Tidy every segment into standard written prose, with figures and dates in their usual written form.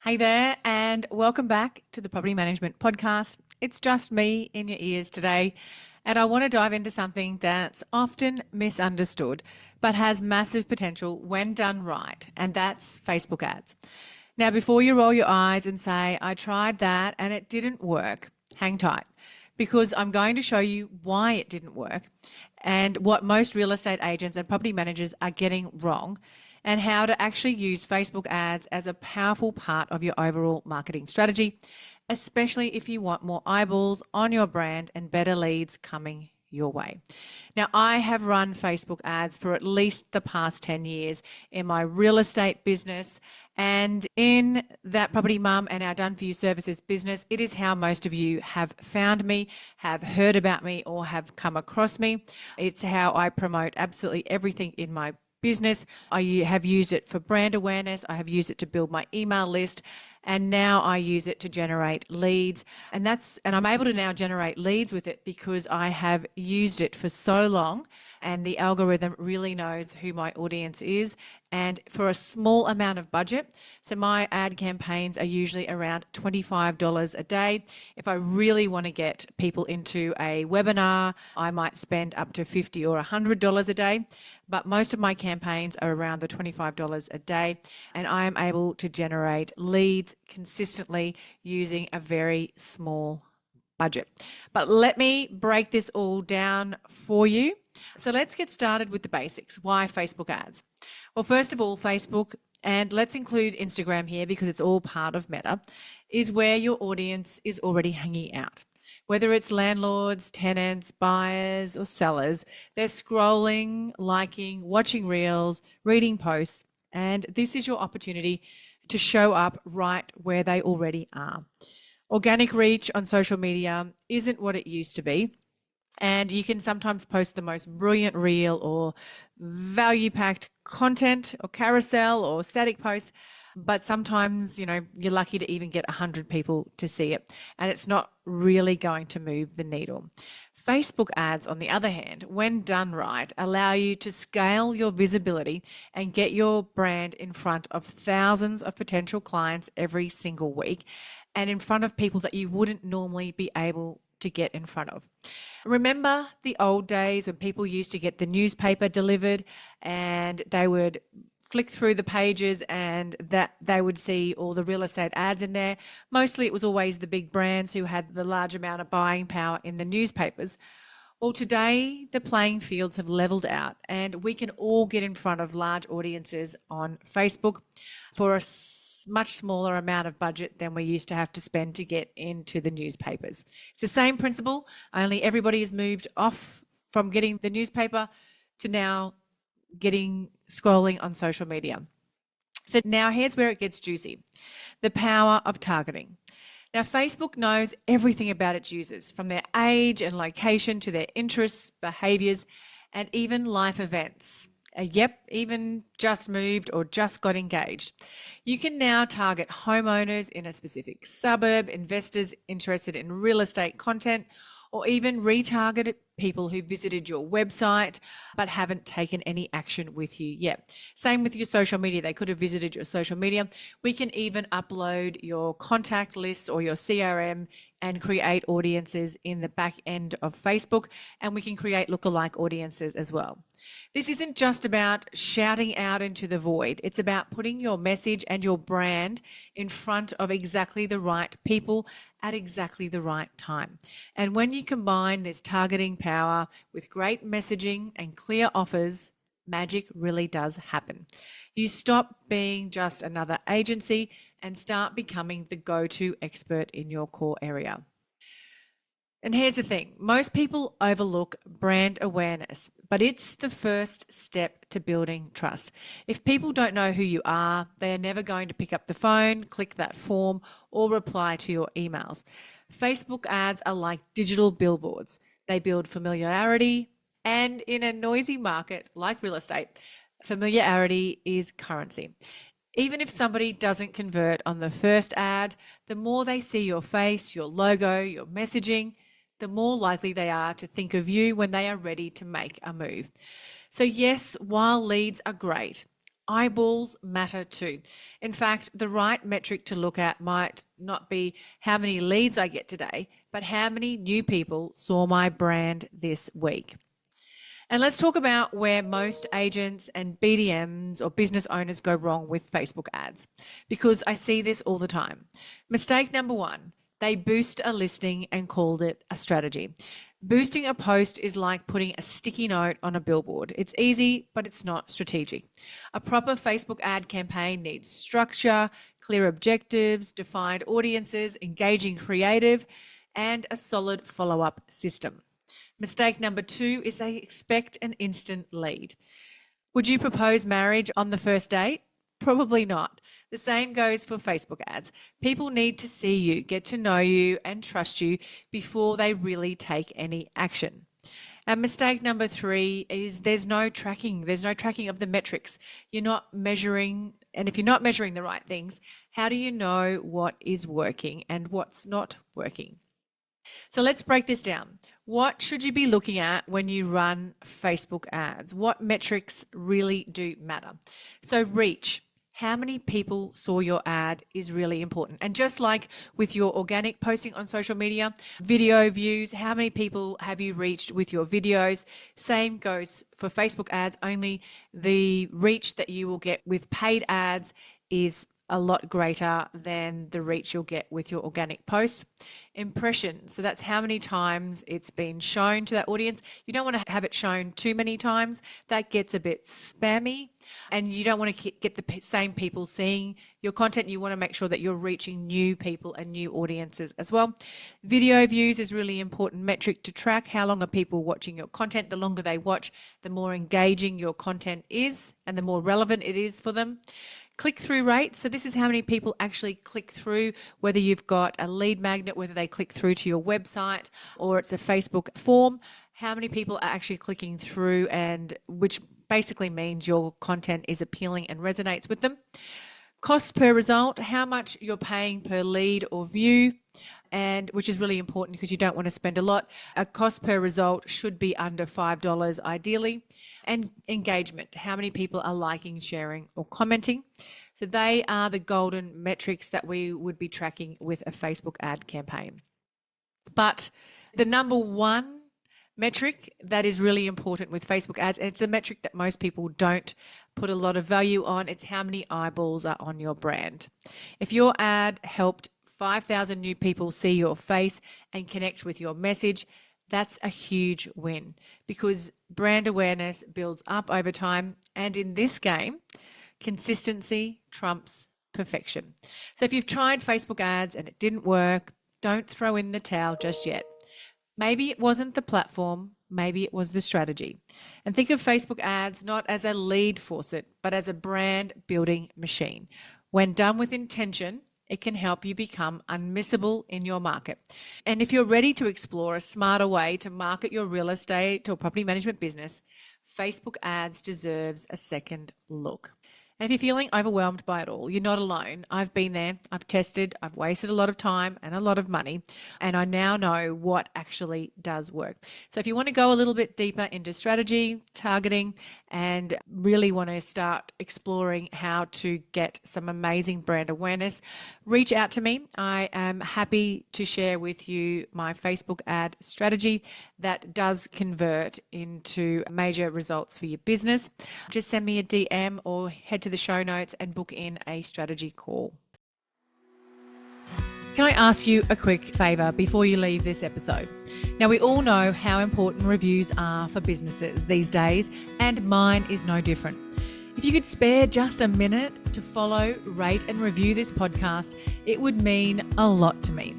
Hey there, and welcome back to the Property Management Podcast. It's just me in your ears today, and I want to dive into something that's often misunderstood but has massive potential when done right, and that's Facebook ads. Now, before you roll your eyes and say, I tried that and it didn't work, hang tight, because I'm going to show you why it didn't work and what most real estate agents and property managers are getting wrong, and how to actually use Facebook ads as a powerful part of your overall marketing strategy, especially if you want more eyeballs on your brand and better leads coming your way. Now, I have run Facebook ads for at least the past 10 years in my real estate business, and in that Property Mum and our Done For You Services business, it is how most of you have found me, have heard about me, or have come across me. It's how I promote absolutely everything in my business. I have used it for brand awareness. I have used it to build my email list, and now I use it to generate leads. And I'm able to now generate leads with it because I have used it for so long, and the algorithm really knows who my audience is, and for a small amount of budget. So my ad campaigns are usually around $25 a day. If I really want to get people into a webinar, I might spend up to $50 or $100 a day. But most of my campaigns are around the $25 a day, and I am able to generate leads consistently using a very small budget. But let me break this all down for you. So let's get started with the basics. Why Facebook ads? Well, first of all, Facebook, and let's include Instagram here because it's all part of Meta, is where your audience is already hanging out. Whether it's landlords, tenants, buyers, or sellers, they're scrolling, liking, watching reels, reading posts, and this is your opportunity to show up right where they already are. Organic reach on social media isn't what it used to be, and you can sometimes post the most brilliant reel or value-packed content or carousel or static post, but sometimes, you're lucky to even get 100 people to see it, and it's not really going to move the needle. Facebook ads, on the other hand, when done right, allow you to scale your visibility and get your brand in front of thousands of potential clients every single week, and in front of people that you wouldn't normally be able to get in front of. Remember the old days when people used to get the newspaper delivered and they would flick through the pages and that they would see all the real estate ads in there? Mostly it was always the big brands who had the large amount of buying power in the newspapers. Well, today the playing fields have leveled out and we can all get in front of large audiences on Facebook for a much smaller amount of budget than we used to have to spend to get into the newspapers. It's the same principle, only everybody has moved off from getting the newspaper to now scrolling on social media. So now here's where it gets juicy. The power of targeting. Now, Facebook knows everything about its users, from their age and location to their interests, behaviors, and even life events. Even just moved or just got engaged. You can now target homeowners in a specific suburb, investors interested in real estate content, or even retarget people who visited your website but haven't taken any action with you yet. Same with your social media. They could have visited your social media. We can even upload your contact list or your CRM and create audiences in the back end of Facebook, and we can create lookalike audiences as well. This isn't just about shouting out into the void. It's about putting your message and your brand in front of exactly the right people at exactly the right time. And when you combine this targeting power with great messaging and clear offers, magic really does happen. You stop being just another agency and start becoming the go-to expert in your core area. And here's the thing, most people overlook brand awareness, but it's the first step to building trust. If people don't know who you are, they are never going to pick up the phone, click that form, or reply to your emails. Facebook ads are like digital billboards. They build familiarity, and in a noisy market like real estate, familiarity is currency. Even if somebody doesn't convert on the first ad, the more they see your face, your logo, your messaging, the more likely they are to think of you when they are ready to make a move. So yes, while leads are great, eyeballs matter too. In fact, the right metric to look at might not be how many leads I get today, but how many new people saw my brand this week. And let's talk about where most agents and BDMs or business owners go wrong with Facebook ads, because I see this all the time. Mistake number one, they boost a listing and called it a strategy. Boosting a post is like putting a sticky note on a billboard. It's easy, but it's not strategic. A proper Facebook ad campaign needs structure, clear objectives, defined audiences, engaging creative, and a solid follow-up system. Mistake number two is they expect an instant lead. Would you propose marriage on the first date? Probably not. The same goes for Facebook ads. People need to see you, get to know you, and trust you before they really take any action. And mistake number three is there's no tracking. There's no tracking of the metrics. You're not measuring, and if you're not measuring the right things, how do you know what is working and what's not working? So let's break this down. What should you be looking at when you run Facebook ads? What metrics really do matter? So reach. How many people saw your ad is really important. And just like with your organic posting on social media, video views, how many people have you reached with your videos? Same goes for Facebook ads, only the reach that you will get with paid ads is a lot greater than the reach you'll get with your organic posts. Impressions, so that's how many times it's been shown to that audience. You don't want to have it shown too many times. That gets a bit spammy, and you don't want to get the same people seeing your content. You want to make sure that you're reaching new people and new audiences as well. Video views is really important metric to track. How long are people watching your content? The longer they watch, the more engaging your content is and the more relevant it is for them. Click-through rate, so this is how many people actually click through, whether you've got a lead magnet, whether they click through to your website or it's a Facebook form, how many people are actually clicking through, and which basically means your content is appealing and resonates with them. Cost per result, how much you're paying per lead or view, and which is really important because you don't want to spend a lot. A cost per result should be under $5 ideally. And engagement, how many people are liking, sharing, or commenting. So they are the golden metrics that we would be tracking with a Facebook ad campaign. But the number one metric that is really important with Facebook ads, and it's the metric that most people don't put a lot of value on, it's how many eyeballs are on your brand. If your ad helped 5,000 new people see your face and connect with your message, that's a huge win because brand awareness builds up over time. And in this game, consistency trumps perfection. So if you've tried Facebook ads and it didn't work, don't throw in the towel just yet. Maybe it wasn't the platform, maybe it was the strategy. And think of Facebook ads not as a lead faucet, but as a brand building machine. When done with intention, it can help you become unmissable in your market. And if you're ready to explore a smarter way to market your real estate or property management business, Facebook ads deserves a second look. And if you're feeling overwhelmed by it all, you're not alone. I've been there, I've tested, I've wasted a lot of time and a lot of money, and I now know what actually does work. So if you want to go a little bit deeper into strategy, targeting, and really want to start exploring how to get some amazing brand awareness, reach out to me. I am happy to share with you my Facebook ad strategy that does convert into major results for your business. Just send me a DM or head to the show notes and book in a strategy call. Can I ask you a quick favour before you leave this episode? Now, we all know how important reviews are for businesses these days, and mine is no different. If you could spare just a minute to follow, rate and review this podcast, it would mean a lot to me.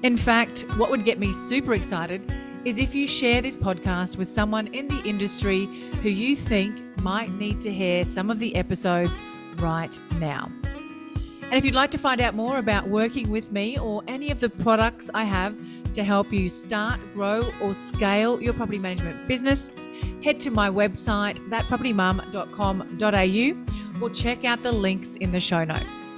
In fact, what would get me super excited is if you share this podcast with someone in the industry who you think might need to hear some of the episodes right now. And if you'd like to find out more about working with me or any of the products I have to help you start, grow or scale your property management business, head to my website, thatpropertymum.com.au, or check out the links in the show notes.